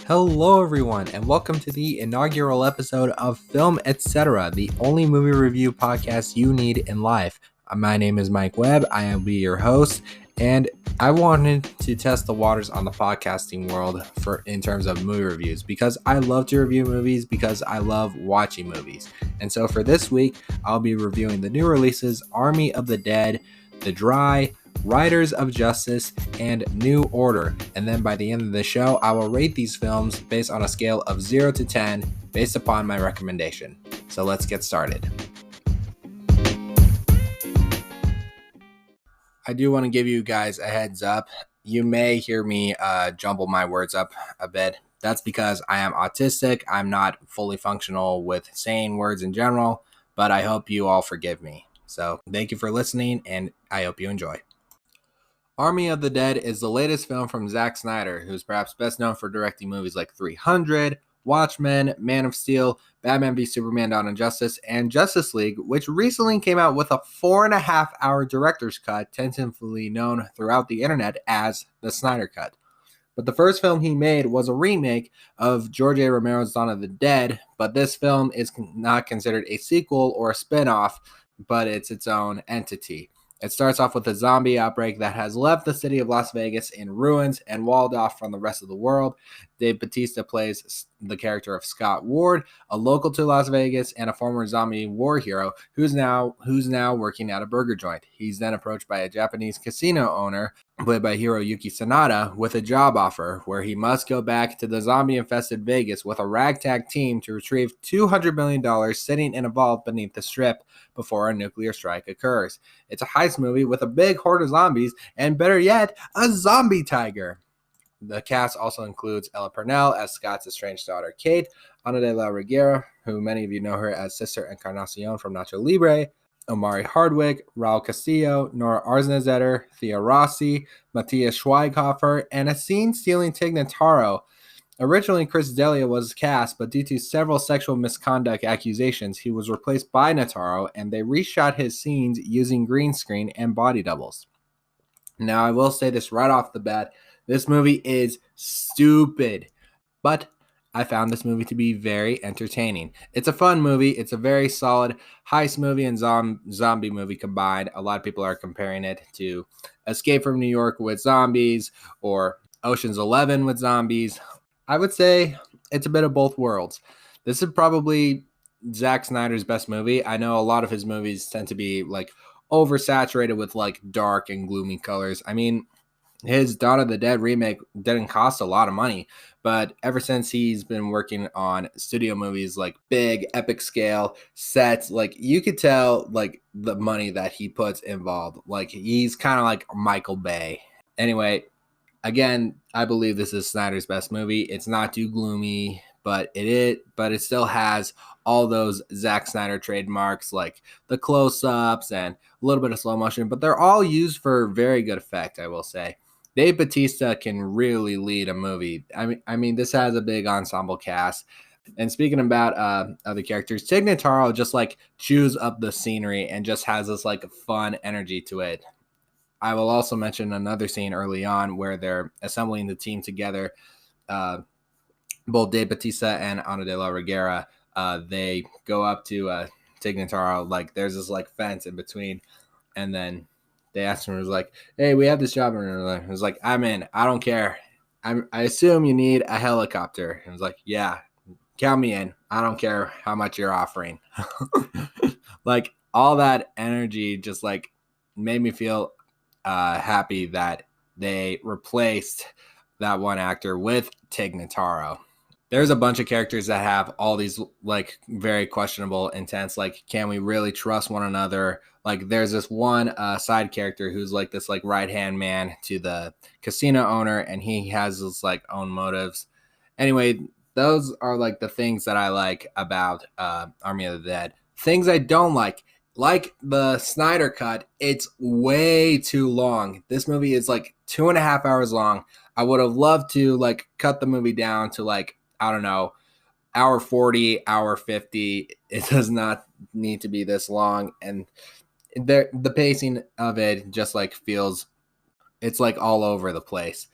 Hello everyone and welcome to the inaugural episode of Film Etc., the only movie review podcast you need in life. My name is Mike Webb, I will be your host, and I wanted to test the waters on the podcasting world in terms of movie reviews because I love to review movies because I love watching movies. And so for this week, I'll be reviewing the new releases Army of the Dead, The Dry, Riders of Justice, and New Order. And then by the end of the show, I will rate these films based on a scale of 0 to 10 based upon my recommendation. So let's get started. I do want to give you guys a heads up. You may hear me jumble my words up a bit. That's because I am autistic. I'm not fully functional with saying words in general, but I hope you all forgive me. So thank you for listening, and I hope you enjoy. Army of the Dead is the latest film from Zack Snyder, who's perhaps best known for directing movies like 300, Watchmen, Man of Steel, Batman v Superman: Dawn of Justice, and Justice League, which recently came out with a 4.5-hour director's cut, tentatively known throughout the internet as the Snyder Cut. But the first film he made was a remake of George A. Romero's Dawn of the Dead, but this film is not considered a sequel or a spin-off, but it's its own entity. It starts off with a zombie outbreak that has left the city of Las Vegas in ruins and walled off from the rest of the world. Dave Bautista plays the character of Scott Ward, a local to Las Vegas and a former zombie war hero who's now working at a burger joint. He's then approached by a Japanese casino owner, played by Hiroyuki Sanada, with a job offer where he must go back to the zombie-infested Vegas with a ragtag team to retrieve $200 million sitting in a vault beneath the Strip before a nuclear strike occurs. It's a heist movie with a big horde of zombies, and better yet, a zombie tiger. The cast also includes Ella Purnell as Scott's estranged daughter Kate, Ana de la Reguera, who many of you know her as Sister Encarnacion from Nacho Libre, Omari Hardwick, Raul Castillo, Nora Arznetzer, Thea Rossi, Matthias Schweighofer, and a scene-stealing Tig Notaro. Originally, Chris D'Elia was cast, but due to several sexual misconduct accusations, he was replaced by Notaro, and they reshot his scenes using green screen and body doubles. Now, I will say this right off the bat, this movie is stupid, but I found this movie to be very entertaining. It's a fun movie. It's a very solid heist movie and zombie movie combined. A lot of people are comparing it to Escape from New York with zombies or Ocean's 11 with zombies. I would say it's a bit of both worlds. This is probably Zack Snyder's best movie. I know a lot of his movies tend to be like oversaturated with like dark and gloomy colors. I mean, his Dawn of the Dead remake didn't cost a lot of money, but ever since he's been working on studio movies like big, epic scale sets, like you could tell like the money that he puts involved. Like he's kind of like Michael Bay. Anyway, again, I believe this is Snyder's best movie. It's not too gloomy, but it still has all those Zack Snyder trademarks like the close-ups and a little bit of slow motion, but they're all used for very good effect, I will say. Dave Bautista can really lead a movie. I mean, this has a big ensemble cast. And speaking about other characters, Tig Notaro just like chews up the scenery and just has this like fun energy to it. I will also mention another scene early on where they're assembling the team together. Both Dave Bautista and Ana de la Reguera, they go up to Tig Notaro, like there's this like fence in between, and then they asked him, it was like, hey, we have this job. And it was like, I'm in. I don't care. I assume you need a helicopter. And it was like, yeah, count me in. I don't care how much you're offering. Like all that energy just like made me feel happy that they replaced that one actor with Tig Notaro. There's a bunch of characters that have all these like very questionable intents. Like, can we really trust one another? Like, there's this one side character who's like this like right hand man to the casino owner, and he has his like own motives. Anyway, those are like the things that I like about Army of the Dead. Things I don't like the Snyder Cut. It's way too long. This movie is like 2.5 hours long. I would have loved to like cut the movie down to like, I don't know, hour 40, hour 50. It does not need to be this long. And the pacing of it just like feels, it's like all over the place.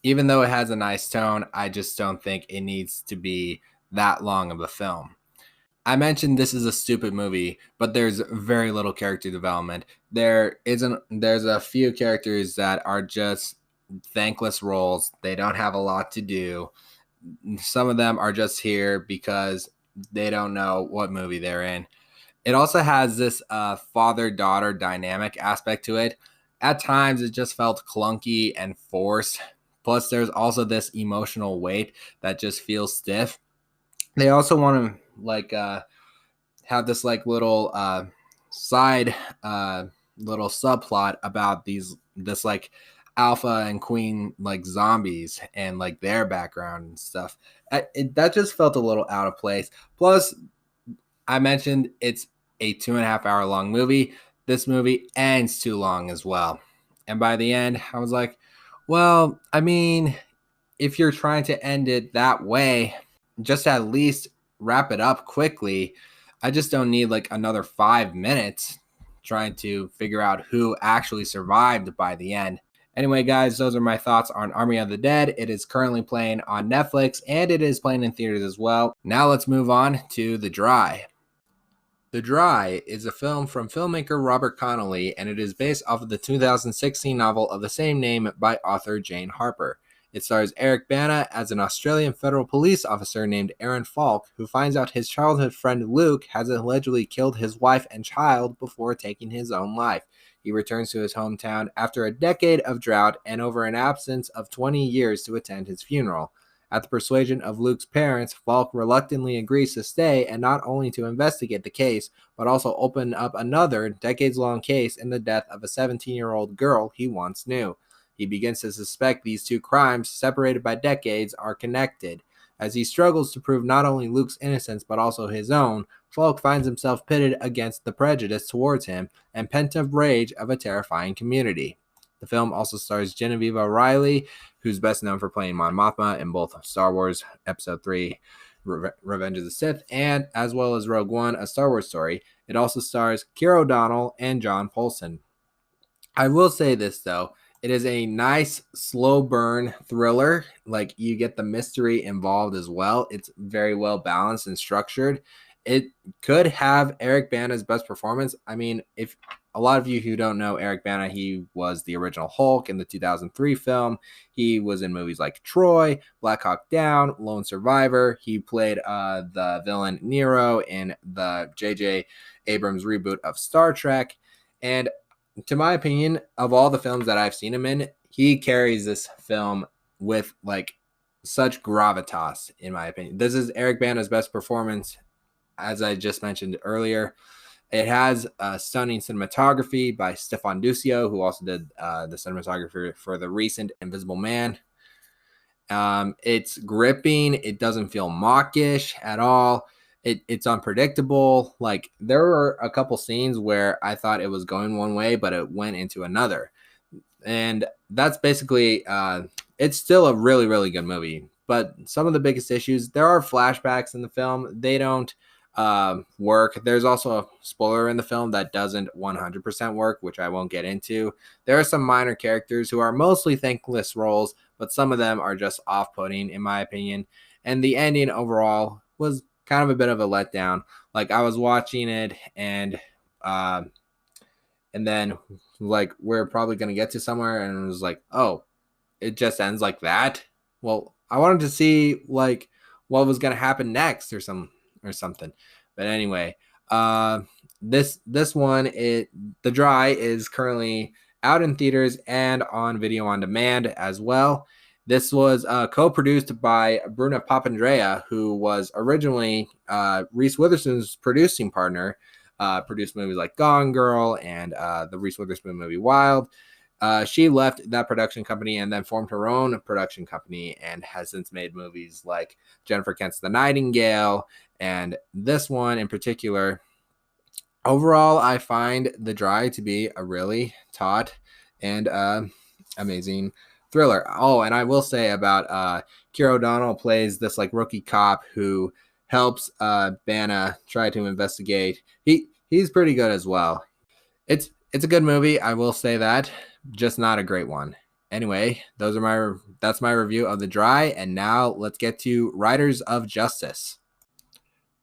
Even though it has a nice tone, I just don't think it needs to be that long of a film. I mentioned this is a stupid movie, but there's very little character development. There's a few characters that are just thankless roles. They don't have a lot to do. Some of them are just here because they don't know what movie they're in. It also has this father-daughter dynamic aspect to it. At times, it just felt clunky and forced. Plus, there's also this emotional weight that just feels stiff. They also want to have this like little side little subplot about this like alpha and queen like zombies and like their background and stuff. That just felt a little out of place. Plus, I mentioned it's a 2.5 hour long movie. This movie ends too long as well. And by the end, I was like, well, I mean, if you're trying to end it that way, just at least wrap it up quickly. I just don't need like another 5 minutes trying to figure out who actually survived by the end. Anyway, guys, those are my thoughts on Army of the Dead. It is currently playing on Netflix and it is playing in theaters as well. Now let's move on to The Dry. The Dry is a film from filmmaker Robert Connolly, and it is based off of the 2016 novel of the same name by author Jane Harper. It stars Eric Bana as an Australian federal police officer named Aaron Falk, who finds out his childhood friend Luke has allegedly killed his wife and child before taking his own life. He returns to his hometown after a decade of drought and over an absence of 20 years to attend his funeral. At the persuasion of Luke's parents, Falk reluctantly agrees to stay and not only to investigate the case, but also open up another decades-long case in the death of a 17-year-old girl he once knew. He begins to suspect these two crimes, separated by decades, are connected. As he struggles to prove not only Luke's innocence but also his own, Falk finds himself pitted against the prejudice towards him and pent-up rage of a terrifying community. The film also stars Genevieve O'Reilly, who's best known for playing Mon Mothma in both Star Wars Episode 3, Revenge of the Sith, and as well as Rogue One, A Star Wars Story. It also stars Keira O'Donnell and John Polson. I will say this, though. It is a nice, slow burn thriller. Like, you get the mystery involved as well. It's very well balanced and structured. It could have Eric Bana's best performance. I mean, if a lot of you who don't know Eric Bana, he was the original Hulk in the 2003 film. He was in movies like Troy, Black Hawk Down, Lone Survivor. He played the villain Nero in the J.J. Abrams reboot of Star Trek. And to my opinion, of all the films that I've seen him in, he carries this film with like such gravitas, in my opinion. This is Eric Bana's best performance, as I just mentioned earlier. It has stunning cinematography by Stefan Duccio, who also did the cinematography for the recent Invisible Man. It's gripping. It doesn't feel mawkish at all. It's unpredictable. Like, there were a couple scenes where I thought it was going one way, but it went into another. And that's basically, it's still a really, really good movie. But some of the biggest issues, there are flashbacks in the film. They don't work. There's also a spoiler in the film that doesn't 100% work, which I won't get into. There are some minor characters who are mostly thankless roles, but some of them are just off-putting, in my opinion. And the ending overall was kind of a bit of a letdown. Like, I was watching it and then like, we're probably going to get to somewhere, and it was like, oh, it just ends like that. Well, I wanted to see like what was going to happen next or something. But anyway, this one, The Dry, is currently out in theaters and on video on demand as well. This was co-produced by Bruna Papandrea, who was originally Reese Witherspoon's producing partner. Produced movies like Gone Girl and the Reese Witherspoon movie Wild. She left that production company and then formed her own production company and has since made movies like Jennifer Kent's The Nightingale and this one in particular. Overall, I find The Dry to be a really taut and amazing thriller. Oh, and I will say about Keira O'Donnell plays this like rookie cop who helps Bana try to investigate. He's pretty good as well. It's a good movie, I will say that, just not a great one. Anyway, that's my review of The Dry, and now let's get to Riders of Justice.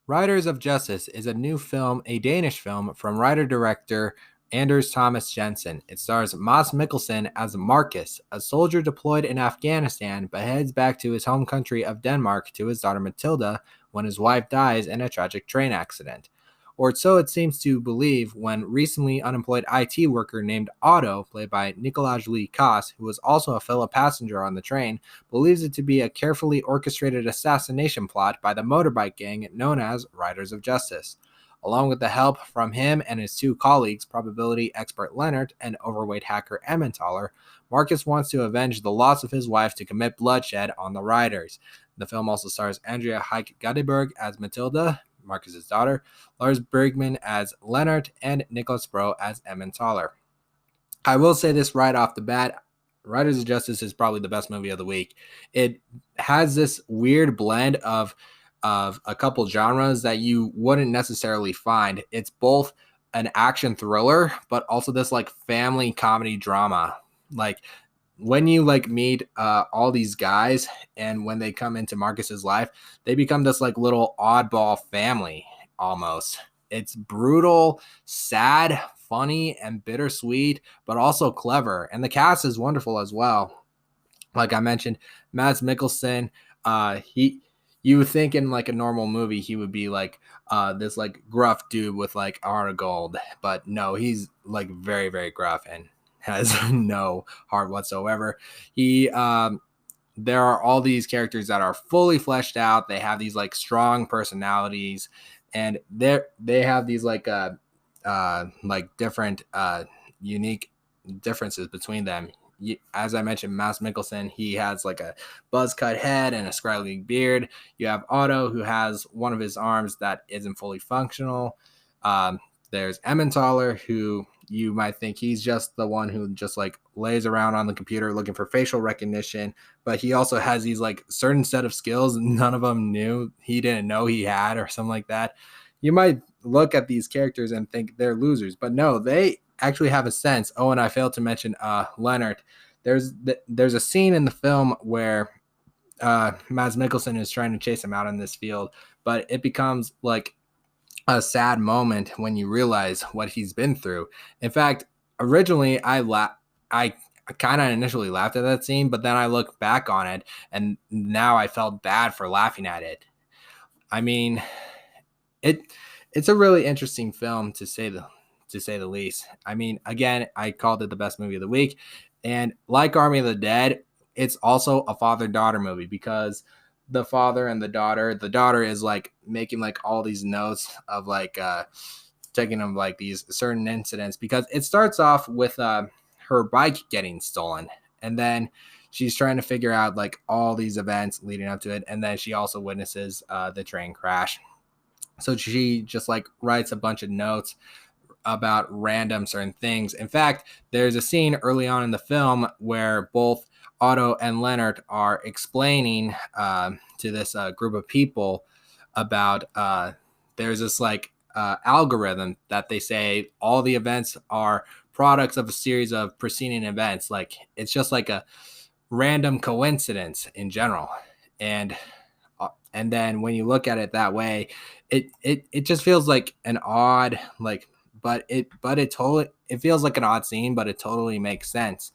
Riders of Justice is a new film, a Danish film from writer-director Anders Thomas Jensen. It stars Mads Mikkelsen as Marcus, a soldier deployed in Afghanistan but heads back to his home country of Denmark to his daughter Matilda when his wife dies in a tragic train accident. Or so it seems to believe when recently unemployed IT worker named Otto, played by Nicolas Lee Koss, who was also a fellow passenger on the train, believes it to be a carefully orchestrated assassination plot by the motorbike gang known as Riders of Justice. Along with the help from him and his two colleagues, probability expert Leonard and overweight hacker Emmentaler, Marcus wants to avenge the loss of his wife to commit bloodshed on the Riders. The film also stars Andrea Heike Gadeberg as Matilda, Marcus's daughter, Lars Bergman as Leonard, and Nicholas Bro as Emmentaler. I will say this right off the bat, Riders of Justice is probably the best movie of the week. It has this weird blend of a couple genres that you wouldn't necessarily find. It's both an action thriller, but also this like family comedy drama. Like when you like meet all these guys and when they come into Marcus's life, they become this like little oddball family almost. It's brutal, sad, funny, and bittersweet, but also clever. And the cast is wonderful as well. Like I mentioned, Mads Mikkelsen, you would think in like a normal movie he would be like this like gruff dude with like a heart of gold, but no, he's like very, very gruff and has no heart whatsoever. There are all these characters that are fully fleshed out. They have these like strong personalities, and they have these like different unique differences between them. As I mentioned, Mads Mikkelsen, he has like a buzz cut head and a scraggly beard. You have Otto, who has one of his arms that isn't fully functional. There's Emmentaler, who you might think he's just the one who just like lays around on the computer looking for facial recognition, but he also has these like certain set of skills none of them he didn't know he had, or something like that. You might look at these characters and think they're losers, but no, they actually have a sense. Oh, and I failed to mention Leonard. There's a scene in the film where Mads Mikkelsen is trying to chase him out in this field, but it becomes like a sad moment when you realize what he's been through. In fact, originally I kind of initially laughed at that scene, but then I look back on it and now I felt bad for laughing at it. I mean, it's a really interesting film to say the least. I mean, again, I called it the best movie of the week, and like Army of the Dead, it's also a father-daughter movie because the father and the daughter is like making like all these notes of like taking of like these certain incidents, because it starts off with her bike getting stolen, and then she's trying to figure out like all these events leading up to it, and then she also witnesses the train crash. So she just like writes a bunch of notes about random certain things. In fact, there's a scene early on in the film where both Otto and Leonard are explaining to this group of people about there's this like algorithm that they say all the events are products of a series of preceding events. Like it's just like a random coincidence in general. And then when you look at it that way, it just feels like an odd like, but it feels like an odd scene, but it totally makes sense.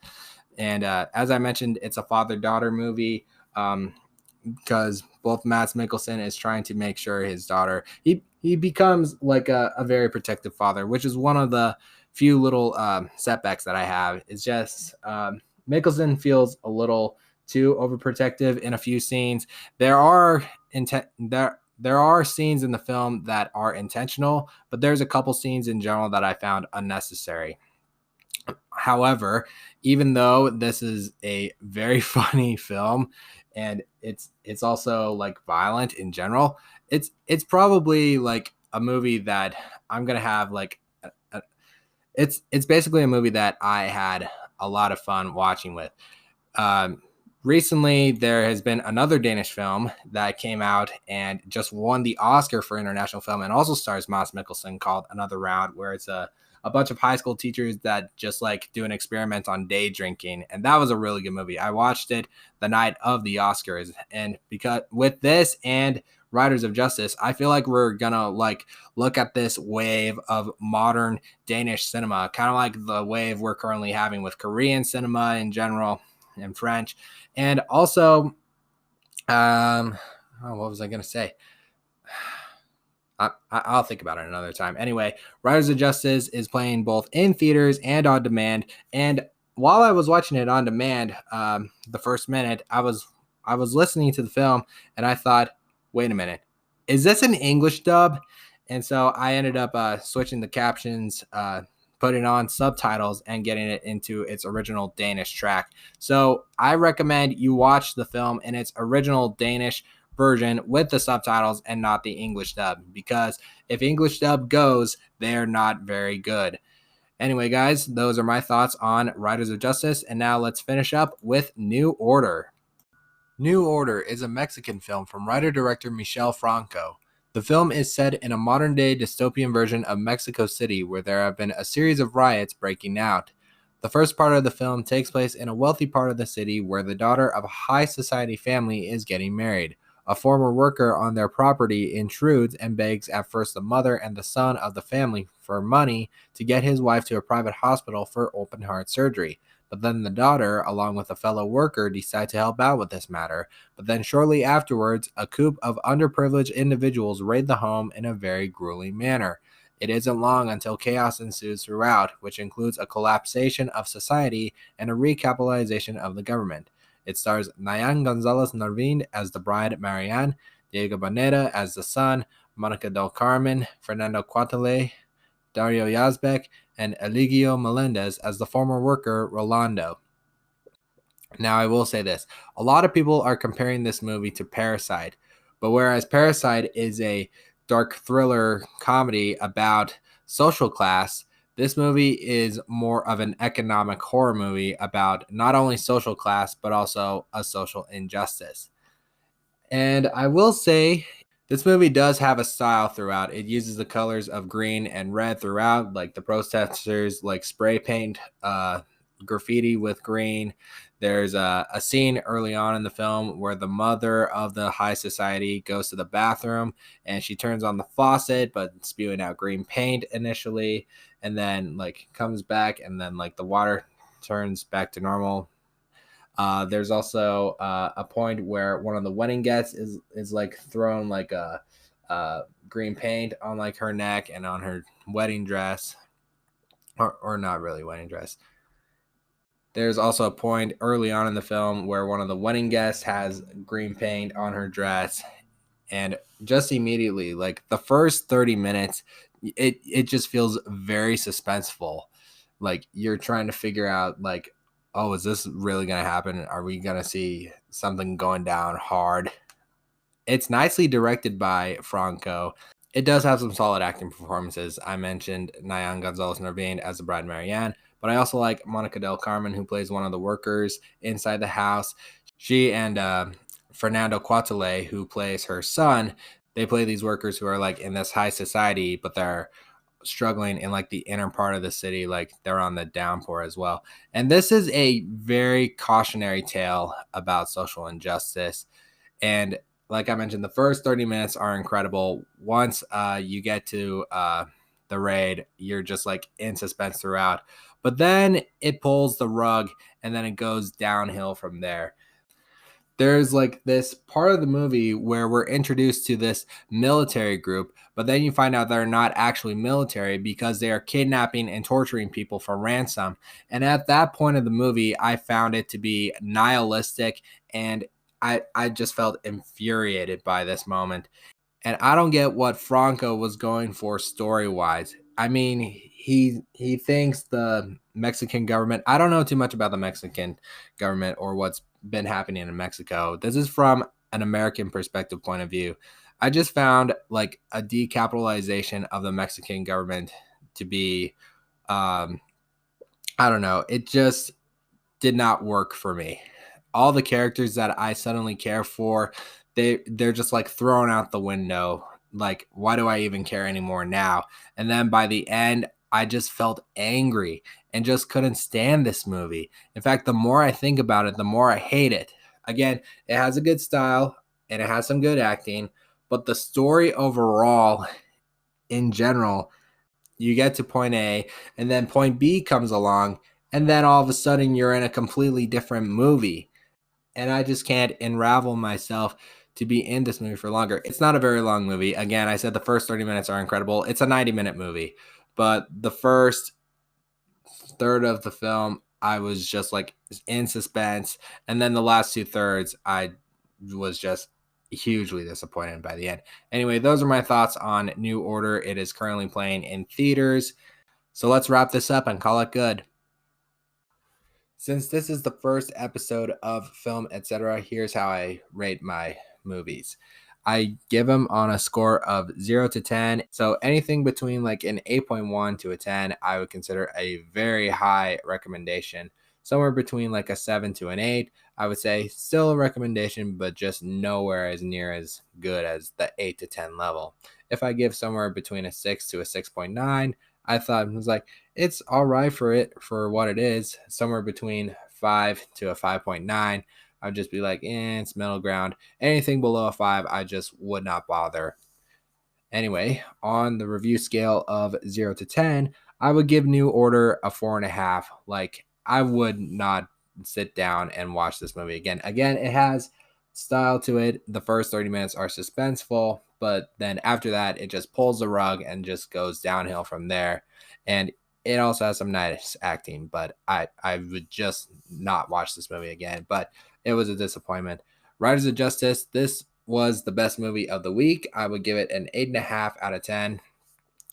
And as I mentioned, it's a father-daughter movie because both Mads Mikkelsen is trying to make sure his daughter, he becomes like a very protective father, which is one of the few little setbacks that I have. It's just Mikkelsen feels a little too overprotective in a few scenes. There are scenes in the film that are intentional, but there's a couple scenes in general that I found unnecessary. However, even though this is a very funny film and it's also like violent in general, it's probably like a movie that I'm gonna have like it's basically a movie that I had a lot of fun watching with. Recently, there has been another Danish film that came out and just won the Oscar for international film and also stars Mads Mikkelsen, called Another Round, where it's a a bunch of high school teachers that just like do an experiment on day drinking. And that was a really good movie. I watched it the night of the Oscars. And because with this and Riders of Justice, I feel like we're gonna like look at this wave of modern Danish cinema, kind of like the wave we're currently having with Korean cinema in general and French. And also, what was I gonna say? I'll think about it another time. Anyway, Riders of Justice is playing both in theaters and on demand. And while I was watching it on demand, the first minute, I was listening to the film, and I thought, wait a minute, is this an English dub? And so I ended up switching the captions, putting on subtitles, and getting it into its original Danish track. So I recommend you watch the film in its original Danish version with the subtitles and not the English dub, because if English dub goes, they're not very good. Anyway, guys, those are my thoughts on Riders of Justice, and now let's finish up with New Order. New Order is a Mexican film from writer-director Michel Franco. The film is set in a modern-day dystopian version of Mexico City where there have been a series of riots breaking out. The first part of the film takes place in a wealthy part of the city where the daughter of a high society family is getting married. A former worker on their property intrudes and begs at first the mother and the son of the family for money to get his wife to a private hospital for open heart surgery. But then the daughter, along with a fellow worker, decide to help out with this matter. But then shortly afterwards, a coup of underprivileged individuals raid the home in a very grueling manner. It isn't long until chaos ensues throughout, which includes a collapsation of society and a recapitalization of the government. It stars Nayan Gonzalez Narvin as the bride Marianne, Diego Boneta as the son, Monica del Carmen, Fernando Cuatele, Dario Yazbek, and Eligio Melendez as the former worker Rolando. Now, I will say this. A lot of people are comparing this movie to Parasite, but whereas Parasite is a dark thriller comedy about social class, this movie is more of an economic horror movie about not only social class, but also a social injustice. And I will say, this movie does have a style throughout. It uses the colors of green and red throughout, like the protesters like spray paint graffiti with green. There's a scene early on in the film where the mother of the high society goes to the bathroom and she turns on the faucet, but spewing out green paint initially, and then like comes back, and then like the water turns back to normal. There's also a point where one of the wedding guests is like thrown like a green paint on like her neck and on her wedding dress, or not really wedding dress. There's also a point early on in the film where one of the wedding guests has green paint on her dress, and just immediately, like the first 30 minutes, it just feels very suspenseful. Like you're trying to figure out like, oh, is this really going to happen? Are we going to see something going down hard? It's nicely directed by Franco. It does have some solid acting performances. I mentioned Nayan Gonzalez Narvain as the bride Marianne, but I also like Monica del Carmen, who plays one of the workers inside the house. She and Fernando Cuatele, who plays her son, they play these workers who are like in this high society, but they're struggling in like the inner part of the city, like they're on the downpour as well. And this is a very cautionary tale about social injustice. And like I mentioned, the first 30 minutes are incredible. Once you get to the raid, you're just like in suspense throughout. But then it pulls the rug, and then it goes downhill from there. There's like this part of the movie where we're introduced to this military group, but then you find out they're not actually military because they are kidnapping and torturing people for ransom. And at that point of the movie, I found it to be nihilistic, and I just felt infuriated by this moment. And I don't get what Franco was going for story-wise. I mean, he thinks the Mexican government, I don't know too much about the Mexican government or what's been happening in Mexico. This is from an American perspective point of view. I just found like a decapitalization of the Mexican government to be, I don't know, it just did not work for me. All the characters that I suddenly care for, they're just like thrown out the window. Like, why do I even care anymore now? And then by the end, I just felt angry and just couldn't stand this movie. In fact, the more I think about it, the more I hate it. Again, it has a good style and it has some good acting, but the story overall, in general, you get to point A and then point B comes along, and then all of a sudden you're in a completely different movie. And I just can't unravel myself to be in this movie for longer. It's not a very long movie. Again, I said the first 30 minutes are incredible. It's a 90-minute movie, but the first third of the film, I was just like in suspense. And then the last 2/3, I was just hugely disappointed by the end. Anyway, those are my thoughts on New Order. It is currently playing in theaters. So let's wrap this up and call it good. Since this is the first episode of Film Etc., here's how I rate my movies. I give them on a score of 0 to 10. So anything between like an 8.1 to a 10, I would consider a very high recommendation. Somewhere between like a 7 to an 8, I would say still a recommendation, but just nowhere as near as good as the 8 to 10 level. If I give somewhere between a 6 to a 6.9, I thought it was like, it's all right for what it is. Somewhere between 5 to a 5.9. I'd just be like, it's middle ground. Anything below a 5, I just would not bother. Anyway, on the review scale of 0 to 10, I would give New Order a 4.5. Like, I would not sit down and watch this movie again. Again, it has style to it. The first 30 minutes are suspenseful, but then after that, it just pulls the rug and just goes downhill from there. And it also has some nice acting, but I would just not watch this movie again. But it was a disappointment. Riders of Justice, this was the best movie of the week. I would give it an 8.5 out of 10.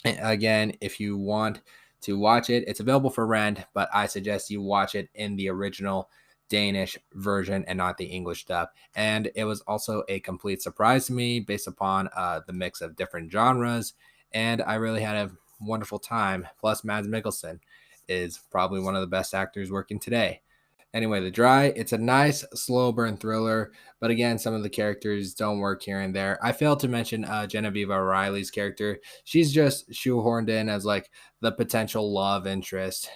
And again, if you want to watch it, it's available for rent, but I suggest you watch it in the original Danish version and not the English dub. And it was also a complete surprise to me based upon the mix of different genres. And I really had a wonderful time. Plus, Mads Mikkelsen is probably one of the best actors working today. Anyway, The Dry, it's a nice slow burn thriller, but again, some of the characters don't work here and there. I failed to mention Genevieve O'Reilly's character. She's just shoehorned in as like the potential love interest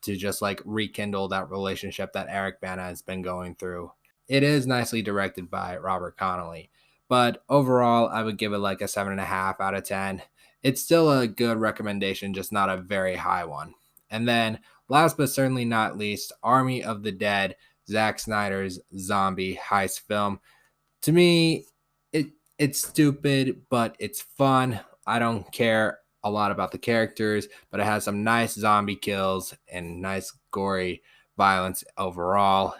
to just like rekindle that relationship that Eric Bana has been going through. It is nicely directed by Robert Connolly, but overall, I would give it like a 7.5 out of 10. It's still a good recommendation, just not a very high one. And then last but certainly not least, Army of the Dead, Zack Snyder's zombie heist film. To me, it's stupid, but it's fun. I don't care a lot about the characters, but it has some nice zombie kills and nice gory violence overall.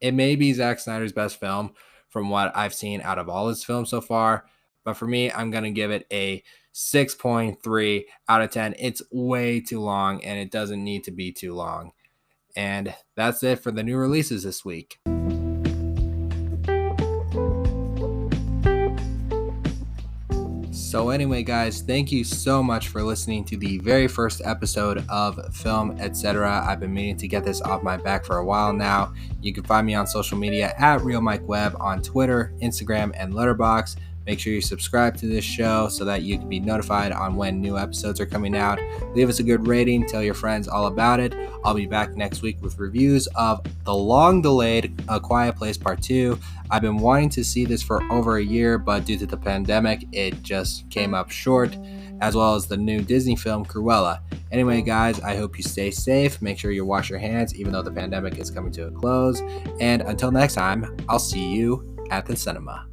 It may be Zack Snyder's best film from what I've seen out of all his films so far, but for me, I'm going to give it a 6.3 out of 10. It's way too long, and it doesn't need to be too long. And that's it for the new releases this week. So anyway, guys, thank you so much for listening to the very first episode of Film Etc. I've been meaning to get this off my back for a while now. You can find me on social media at RealMikeWeb on Twitter, Instagram, and Letterboxd. Make sure you subscribe to this show so that you can be notified on when new episodes are coming out. Leave us a good rating. Tell your friends all about it. I'll be back next week with reviews of the long-delayed A Quiet Place Part 2. I've been wanting to see this for over a year, but due to the pandemic, it just came up short, as well as the new Disney film Cruella. Anyway, guys, I hope you stay safe. Make sure you wash your hands, even though the pandemic is coming to a close. And until next time, I'll see you at the cinema.